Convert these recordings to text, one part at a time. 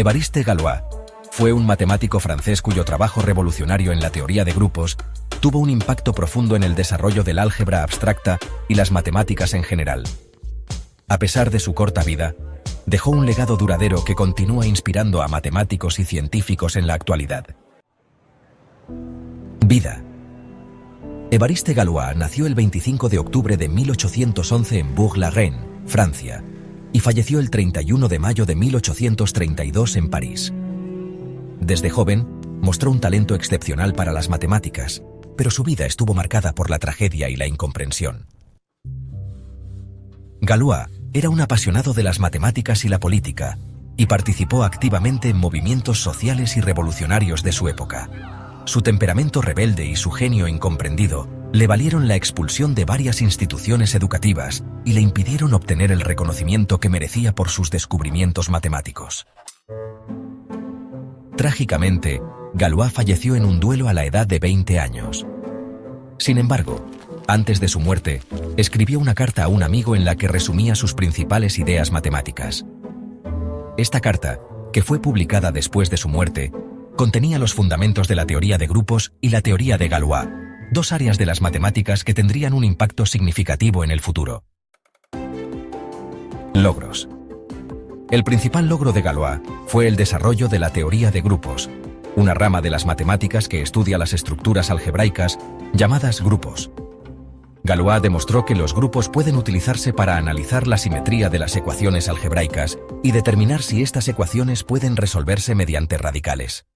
Évariste Galois fue un matemático francés cuyo trabajo revolucionario en la teoría de grupos tuvo un impacto profundo en el desarrollo del álgebra abstracta y las matemáticas en general. A pesar de su corta vida, dejó un legado duradero que continúa inspirando a matemáticos y científicos en la actualidad. Vida. Évariste Galois nació el 25 de octubre de 1811 en Bourg-la-Reine, Francia, y falleció el 31 de mayo de 1832 en París. Desde joven, mostró un talento excepcional para las matemáticas, pero su vida estuvo marcada por la tragedia y la incomprensión. Galois era un apasionado de las matemáticas y la política, y participó activamente en movimientos sociales y revolucionarios de su época. Su temperamento rebelde y su genio incomprendido le valieron la expulsión de varias instituciones educativas y le impidieron obtener el reconocimiento que merecía por sus descubrimientos matemáticos. Trágicamente, Galois falleció en un duelo a la edad de 20 años. Sin embargo, antes de su muerte, escribió una carta a un amigo en la que resumía sus principales ideas matemáticas. Esta carta, que fue publicada después de su muerte, contenía los fundamentos de la teoría de grupos y la teoría de Galois, dos áreas de las matemáticas que tendrían un impacto significativo en el futuro. Logros. El principal logro de Galois fue el desarrollo de la teoría de grupos, una rama de las matemáticas que estudia las estructuras algebraicas llamadas grupos. Galois demostró que los grupos pueden utilizarse para analizar la simetría de las ecuaciones algebraicas y determinar si estas ecuaciones pueden resolverse mediante radicales.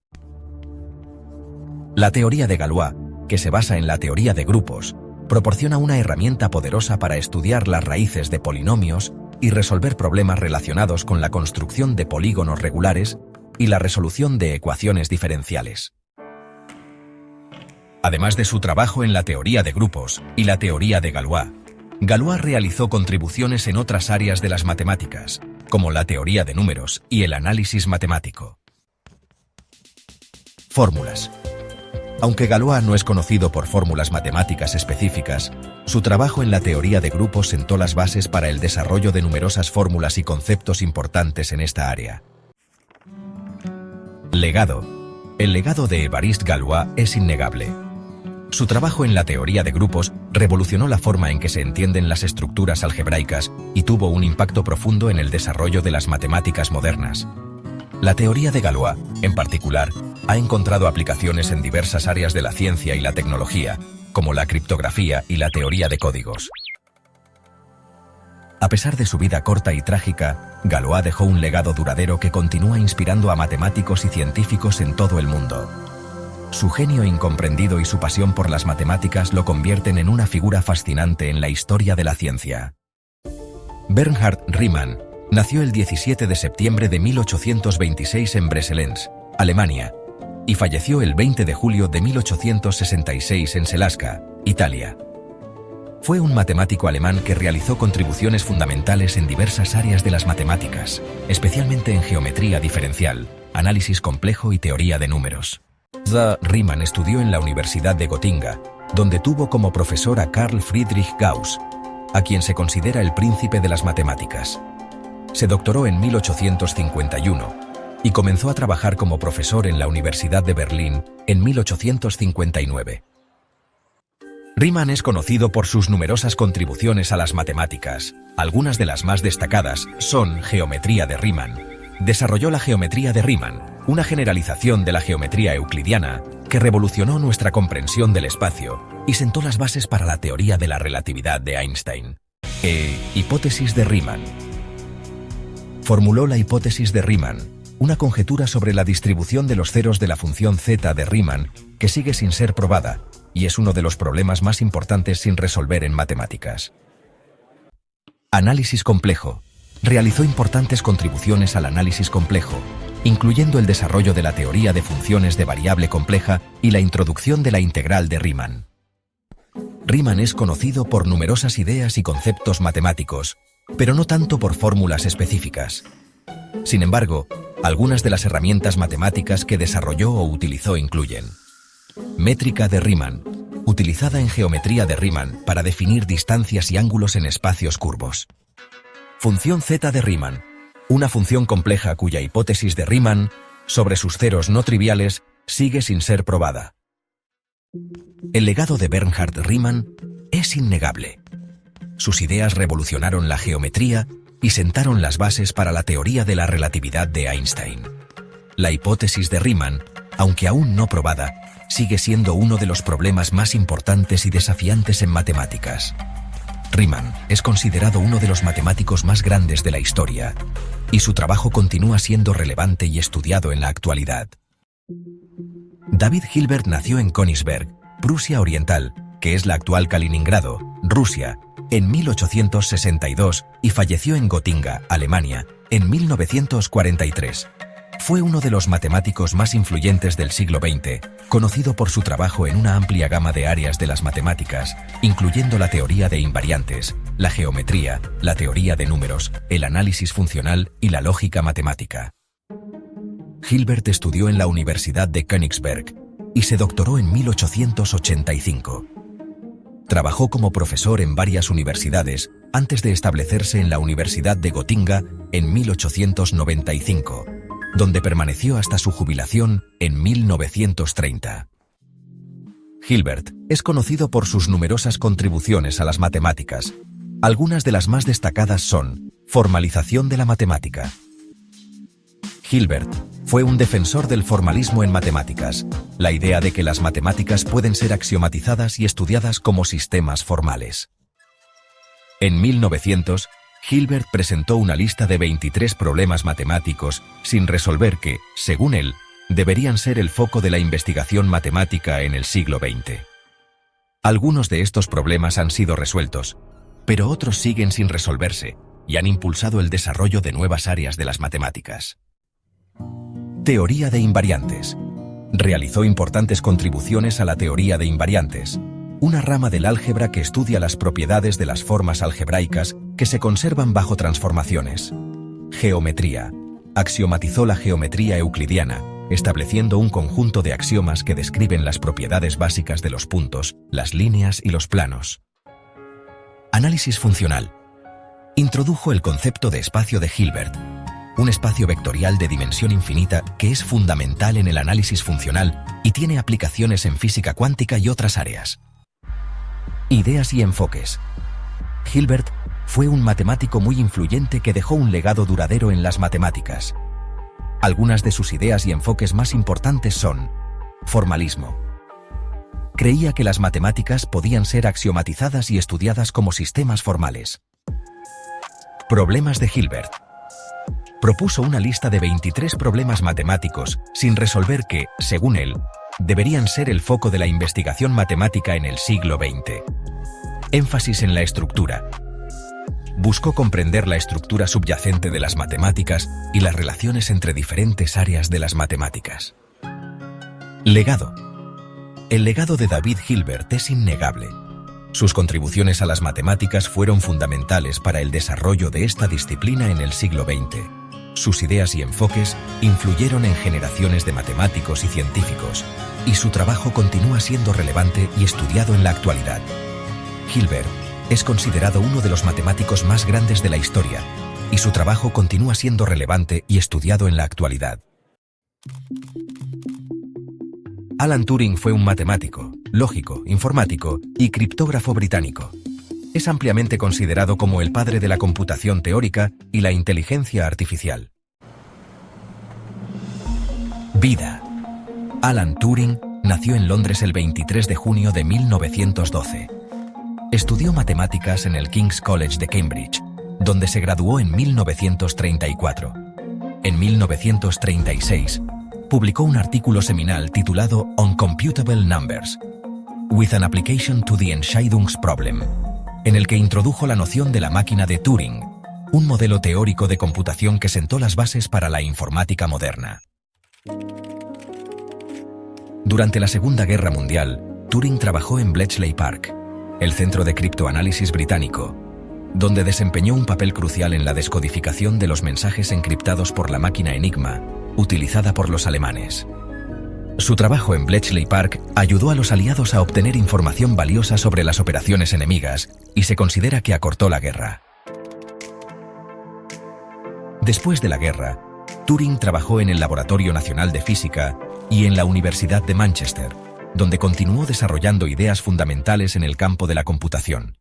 La teoría de Galois, que se basa en la teoría de grupos, proporciona una herramienta poderosa para estudiar las raíces de polinomios y resolver problemas relacionados con la construcción de polígonos regulares y la resolución de ecuaciones diferenciales. Además de su trabajo en la teoría de grupos y la teoría de Galois, Galois realizó contribuciones en otras áreas de las matemáticas, como la teoría de números y el análisis matemático. Fórmulas. Aunque Galois no es conocido por fórmulas matemáticas específicas, su trabajo en la teoría de grupos sentó las bases para el desarrollo de numerosas fórmulas y conceptos importantes en esta área. Legado. El legado de Évariste Galois es innegable. Su trabajo en la teoría de grupos revolucionó la forma en que se entienden las estructuras algebraicas y tuvo un impacto profundo en el desarrollo de las matemáticas modernas. La teoría de Galois, en particular, ha encontrado aplicaciones en diversas áreas de la ciencia y la tecnología, como la criptografía y la teoría de códigos. A pesar de su vida corta y trágica, Galois dejó un legado duradero que continúa inspirando a matemáticos y científicos en todo el mundo. Su genio incomprendido y su pasión por las matemáticas lo convierten en una figura fascinante en la historia de la ciencia. Bernhard Riemann nació el 17 de septiembre de 1826 en Breselens, Alemania, y falleció el 20 de julio de 1866 en Selasca, Italia. Fue un matemático alemán que realizó contribuciones fundamentales en diversas áreas de las matemáticas, especialmente en geometría diferencial, análisis complejo y teoría de números. Riemann estudió en la Universidad de Gotinga, donde tuvo como profesor a Carl Friedrich Gauss, a quien se considera el príncipe de las matemáticas. Se doctoró en 1851 y comenzó a trabajar como profesor en la Universidad de Berlín en 1859. Riemann es conocido por sus numerosas contribuciones a las matemáticas. Algunas de las más destacadas son geometría de Riemann. Desarrolló la geometría de Riemann, una generalización de la geometría euclidiana que revolucionó nuestra comprensión del espacio y sentó las bases para la teoría de la relatividad de Einstein. Hipótesis de Riemann. Formuló la hipótesis de Riemann, una conjetura sobre la distribución de los ceros de la función z de Riemann que sigue sin ser probada y es uno de los problemas más importantes sin resolver en matemáticas. Análisis complejo. Realizó importantes contribuciones al análisis complejo, incluyendo el desarrollo de la teoría de funciones de variable compleja y la introducción de la integral de Riemann. Riemann es conocido por numerosas ideas y conceptos matemáticos, pero no tanto por fórmulas específicas. Sin embargo, algunas de las herramientas matemáticas que desarrolló o utilizó incluyen métrica de Riemann, utilizada en geometría de Riemann para definir distancias y ángulos en espacios curvos. Función z de Riemann, una función compleja cuya hipótesis de Riemann sobre sus ceros no triviales sigue sin ser probada. El legado de Bernhard Riemann es innegable. Sus ideas revolucionaron la geometría y sentaron las bases para la teoría de la relatividad de Einstein. La hipótesis de Riemann, aunque aún no probada, sigue siendo uno de los problemas más importantes y desafiantes en matemáticas. Riemann es considerado uno de los matemáticos más grandes de la historia, y su trabajo continúa siendo relevante y estudiado en la actualidad. David Hilbert nació en Königsberg, Prusia Oriental, que es la actual Kaliningrado, Rusia, en 1862 y falleció en Gotinga, Alemania, en 1943. Fue uno de los matemáticos más influyentes del siglo XX, conocido por su trabajo en una amplia gama de áreas de las matemáticas, incluyendo la teoría de invariantes, la geometría, la teoría de números, el análisis funcional y la lógica matemática. Hilbert estudió en la Universidad de Königsberg y se doctoró en 1885. Trabajó como profesor en varias universidades antes de establecerse en la Universidad de Gotinga en 1895, donde permaneció hasta su jubilación en 1930. Hilbert es conocido por sus numerosas contribuciones a las matemáticas. Algunas de las más destacadas son: formalización de la matemática. Hilbert fue un defensor del formalismo en matemáticas, la idea de que las matemáticas pueden ser axiomatizadas y estudiadas como sistemas formales. En 1900, Hilbert presentó una lista de 23 problemas matemáticos sin resolver que, según él, deberían ser el foco de la investigación matemática en el siglo XX. Algunos de estos problemas han sido resueltos, pero otros siguen sin resolverse y han impulsado el desarrollo de nuevas áreas de las matemáticas. Teoría de invariantes. Realizó importantes contribuciones a la teoría de invariantes, una rama del álgebra que estudia las propiedades de las formas algebraicas que se conservan bajo transformaciones. Geometría. Axiomatizó la geometría euclidiana, estableciendo un conjunto de axiomas que describen las propiedades básicas de los puntos, las líneas y los planos. Análisis funcional. Introdujo el concepto de espacio de Hilbert, un espacio vectorial de dimensión infinita que es fundamental en el análisis funcional y tiene aplicaciones en física cuántica y otras áreas. Ideas y enfoques. Hilbert fue un matemático muy influyente que dejó un legado duradero en las matemáticas. Algunas de sus ideas y enfoques más importantes son: formalismo. Creía que las matemáticas podían ser axiomatizadas y estudiadas como sistemas formales. Problemas de Hilbert. Propuso una lista de 23 problemas matemáticos sin resolver que, según él, deberían ser el foco de la investigación matemática en el siglo XX. Énfasis en la estructura. Buscó comprender la estructura subyacente de las matemáticas y las relaciones entre diferentes áreas de las matemáticas. Legado. El legado de David Hilbert es innegable. Sus contribuciones a las matemáticas fueron fundamentales para el desarrollo de esta disciplina en el siglo XX. Sus ideas y enfoques influyeron en generaciones de matemáticos y científicos, y su trabajo continúa siendo relevante y estudiado en la actualidad. Hilbert es considerado uno de los matemáticos más grandes de la historia, y su trabajo continúa siendo relevante y estudiado en la actualidad. Alan Turing fue un matemático, lógico, informático y criptógrafo británico. Es ampliamente considerado como el padre de la computación teórica y la inteligencia artificial. Vida. Alan Turing nació en Londres el 23 de junio de 1912. Estudió matemáticas en el King's College de Cambridge, donde se graduó en 1934. En 1936, publicó un artículo seminal titulado Uncomputable Numbers, with an application to the Entscheidungsproblem, en el que introdujo la noción de la máquina de Turing, un modelo teórico de computación que sentó las bases para la informática moderna. Durante la Segunda Guerra Mundial, Turing trabajó en Bletchley Park, el centro de criptoanálisis británico, donde desempeñó un papel crucial en la descodificación de los mensajes encriptados por la máquina Enigma, utilizada por los alemanes. Su trabajo en Bletchley Park ayudó a los aliados a obtener información valiosa sobre las operaciones enemigas y se considera que acortó la guerra. Después de la guerra, Turing trabajó en el Laboratorio Nacional de Física y en la Universidad de Manchester, donde continuó desarrollando ideas fundamentales en el campo de la computación.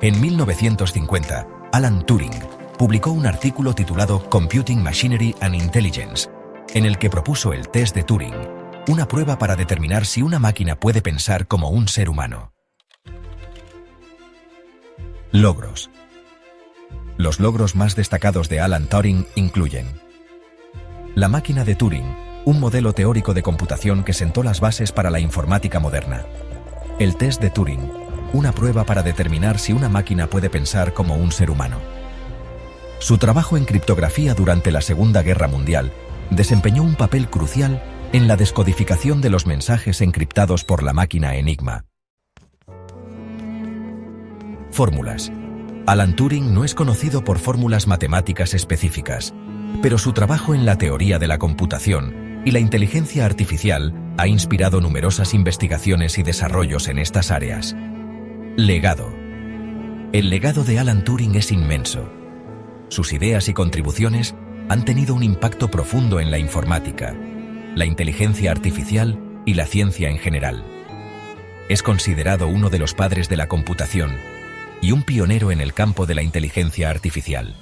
En 1950, Alan Turing publicó un artículo titulado Computing Machinery and Intelligence, en el que propuso el test de Turing, una prueba para determinar si una máquina puede pensar como un ser humano. Logros. Los logros más destacados de Alan Turing incluyen la máquina de Turing, un modelo teórico de computación que sentó las bases para la informática moderna. El test de Turing, una prueba para determinar si una máquina puede pensar como un ser humano. Su trabajo en criptografía durante la Segunda Guerra Mundial desempeñó un papel crucial en la descodificación de los mensajes encriptados por la máquina Enigma. Fórmulas. Alan Turing no es conocido por fórmulas matemáticas específicas, pero su trabajo en la teoría de la computación y la inteligencia artificial ha inspirado numerosas investigaciones y desarrollos en estas áreas. Legado. El legado de Alan Turing es inmenso. Sus ideas y contribuciones han tenido un impacto profundo en la informática, la inteligencia artificial y la ciencia en general. Es considerado uno de los padres de la computación y un pionero en el campo de la inteligencia artificial.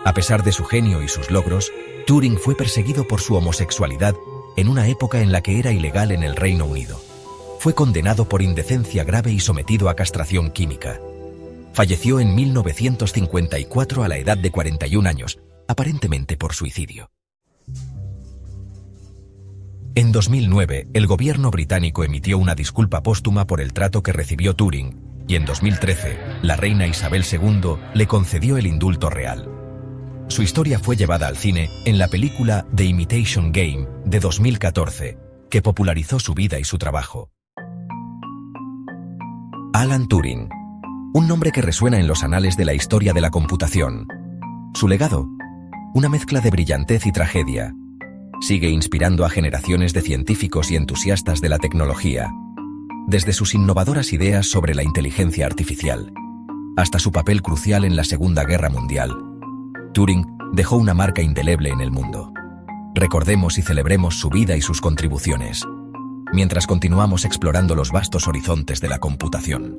A pesar de su genio y sus logros, Turing fue perseguido por su homosexualidad en una época en la que era ilegal en el Reino Unido. Fue condenado por indecencia grave y sometido a castración química. Falleció en 1954 a la edad de 41 años, aparentemente por suicidio. En 2009, el gobierno británico emitió una disculpa póstuma por el trato que recibió Turing, y en 2013, la reina Isabel II le concedió el indulto real. Su historia fue llevada al cine en la película The Imitation Game de 2014, que popularizó su vida y su trabajo. Alan Turing, un nombre que resuena en los anales de la historia de la computación. Su legado, una mezcla de brillantez y tragedia, sigue inspirando a generaciones de científicos y entusiastas de la tecnología, desde sus innovadoras ideas sobre la inteligencia artificial hasta su papel crucial en la Segunda Guerra Mundial. Turing dejó una marca indeleble en el mundo. Recordemos y celebremos su vida y sus contribuciones, mientras continuamos explorando los vastos horizontes de la computación.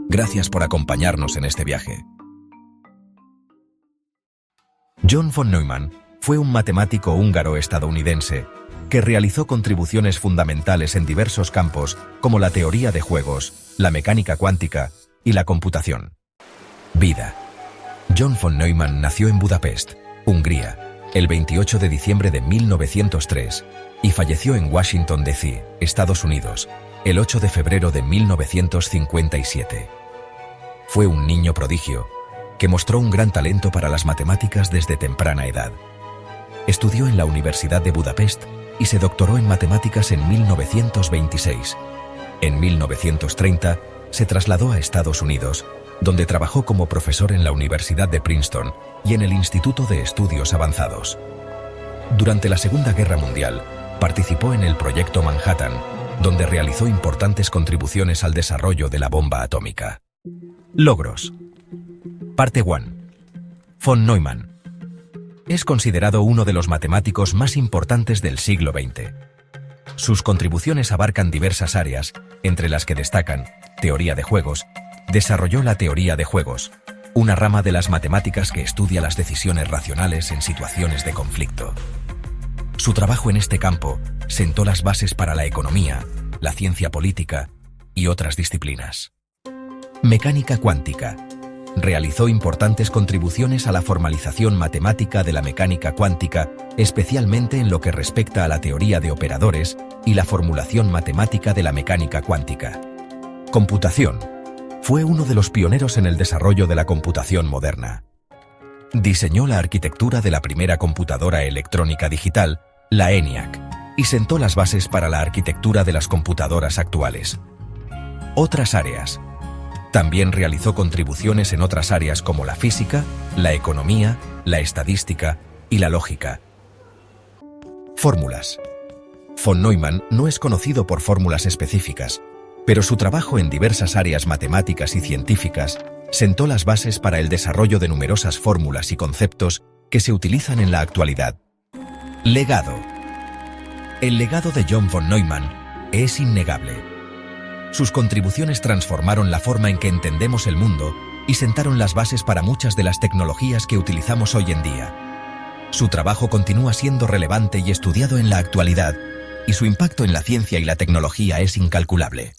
Gracias por acompañarnos en este viaje. John von Neumann fue un matemático húngaro-estadounidense que realizó contribuciones fundamentales en diversos campos como la teoría de juegos, la mecánica cuántica y la computación. Vida. John von Neumann nació en Budapest, Hungría, el 28 de diciembre de 1903 y falleció en Washington, D.C., Estados Unidos, el 8 de febrero de 1957. Fue un niño prodigio que mostró un gran talento para las matemáticas desde temprana edad. Estudió en la Universidad de Budapest y se doctoró en matemáticas en 1926. En 1930 se trasladó a Estados Unidos, donde trabajó como profesor en la Universidad de Princeton y en el Instituto de Estudios Avanzados. Durante la Segunda Guerra Mundial, participó en el Proyecto Manhattan, donde realizó importantes contribuciones al desarrollo de la bomba atómica. Logros. Parte 1. Von Neumann. Es considerado uno de los matemáticos más importantes del siglo XX. Sus contribuciones abarcan diversas áreas, entre las que destacan teoría de juegos. Desarrolló la teoría de juegos, una rama de las matemáticas que estudia las decisiones racionales en situaciones de conflicto. Su trabajo en este campo sentó las bases para la economía, la ciencia política y otras disciplinas. Mecánica cuántica. Realizó importantes contribuciones a la formalización matemática de la mecánica cuántica, especialmente en lo que respecta a la teoría de operadores y la formulación matemática de la mecánica cuántica. Computación. Fue uno de los pioneros en el desarrollo de la computación moderna. Diseñó la arquitectura de la primera computadora electrónica digital, la ENIAC, y sentó las bases para la arquitectura de las computadoras actuales. Otras áreas. También realizó contribuciones en otras áreas como la física, la economía, la estadística y la lógica. Fórmulas. Von Neumann no es conocido por fórmulas específicas, pero su trabajo en diversas áreas matemáticas y científicas sentó las bases para el desarrollo de numerosas fórmulas y conceptos que se utilizan en la actualidad. Legado. El legado de John von Neumann es innegable. Sus contribuciones transformaron la forma en que entendemos el mundo y sentaron las bases para muchas de las tecnologías que utilizamos hoy en día. Su trabajo continúa siendo relevante y estudiado en la actualidad, y su impacto en la ciencia y la tecnología es incalculable.